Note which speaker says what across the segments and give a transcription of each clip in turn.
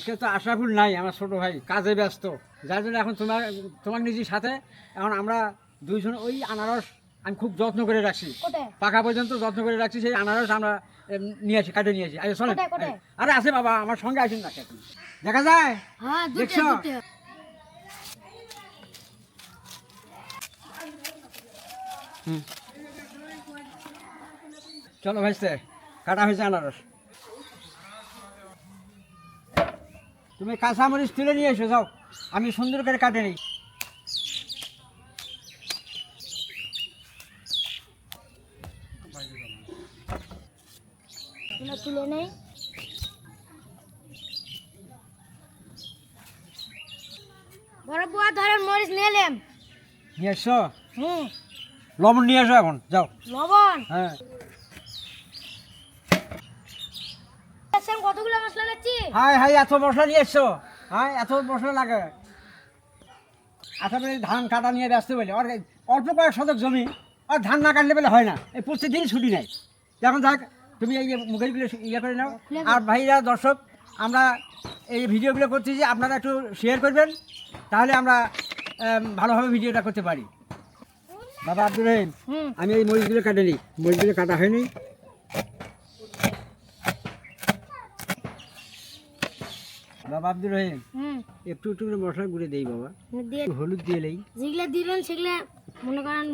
Speaker 1: সে তো আশরাফুল নাই, আমার ছোট ভাই কাজে ব্যস্ত, যার জন্য এখন তোমার নিজের সাথে এখন আমরা দুইজন ওই আনারস আমি খুব যত্ন করে রাখছি, পাকা পর্যন্ত যত্ন করে রাখছি। সেই আনারস আমরা নিয়ে আসি, কাটে নিয়ে আসি। আরে চলেন, আরে আছে বাবা, আমার সঙ্গে আসেন না, দেখা যায় দেখছো। চলো ভাইস্তে, কাটা হয়েছে আনারস। তুমি কাঁচামরিচ তুলে নিয়ে এসো, যাও, আমি সুন্দর করে কাটে নিই।
Speaker 2: তুলে নেই, বড় বুয়া ধরেন মরিচ নিলাম।
Speaker 1: নিয়ে এসো, লবণ নিয়ে এসো এখন, যাও।
Speaker 2: লবণ?
Speaker 1: হ্যাঁ।
Speaker 2: কতগুলো মশলা লাগছে?
Speaker 1: হাই হাই, এত মশলা নিয়ে এসছো? হ্যাঁ, এত মশলা লাগে? আসলে ধান কাটা নিয়ে ব্যস্ত বলে, আর অল্প কয়েক শতক জমি, আর ধান না কাটলে বলে হয় না। এই প্রত্যেকদিন ছুটি নেই। এখন থাক, তুমি এই মুখেরগুলো ইয়ে করে নাও। আর ভাইরা, দর্শক, আমরা এই ভিডিওগুলো করতেছি, আপনারা একটু শেয়ার করবেন, তাহলে আমরা ভালোভাবে ভিডিওটা করতে পারি। বাবা আব্দুর রহিম, আমি এই মরিচগুলো কাটে নিই, মরিচগুলো কাটা হয়নি। বাবা আব্দুর রহিম, একটু একটু করে মশলা গুঁড়ে দেই বাবা, হলুদ দিয়ে নেই।
Speaker 2: যেগুলো দিবেন সেগুলো মনে করেন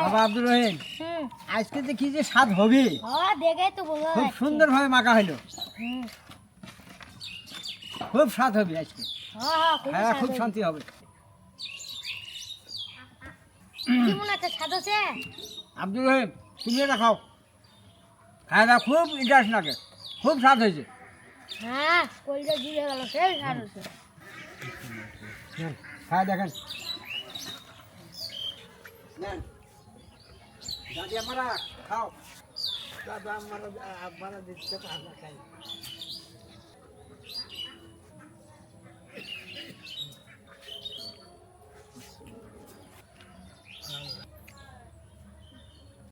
Speaker 1: বাবা আব্দুর রহিম, আজকে যে কি যে স্বাদ হবে,
Speaker 2: দেখে তো বোঝা
Speaker 1: খুব
Speaker 2: যাচ্ছে।
Speaker 1: সুন্দর ভাবে মাখা হলো, খুব স্বাদ হবে আজকে। হ্যাঁ, খুব শান্তি হবে।
Speaker 2: কেমন একটা স্বাদ আছে?
Speaker 1: আব্দুর রহিম, তুমি এটা খাও, খায় না, খুব ইন্টারেস্ট লাগে, খুব স্বাদ হয়েছে।
Speaker 2: হ্যাঁ, কলজা জুড়ে গেল, সেই স্বাদ আছে।
Speaker 1: খায় দেখেন। দাদি আমরা খাও, দাদা আমরা দিচ্ছে, খাই।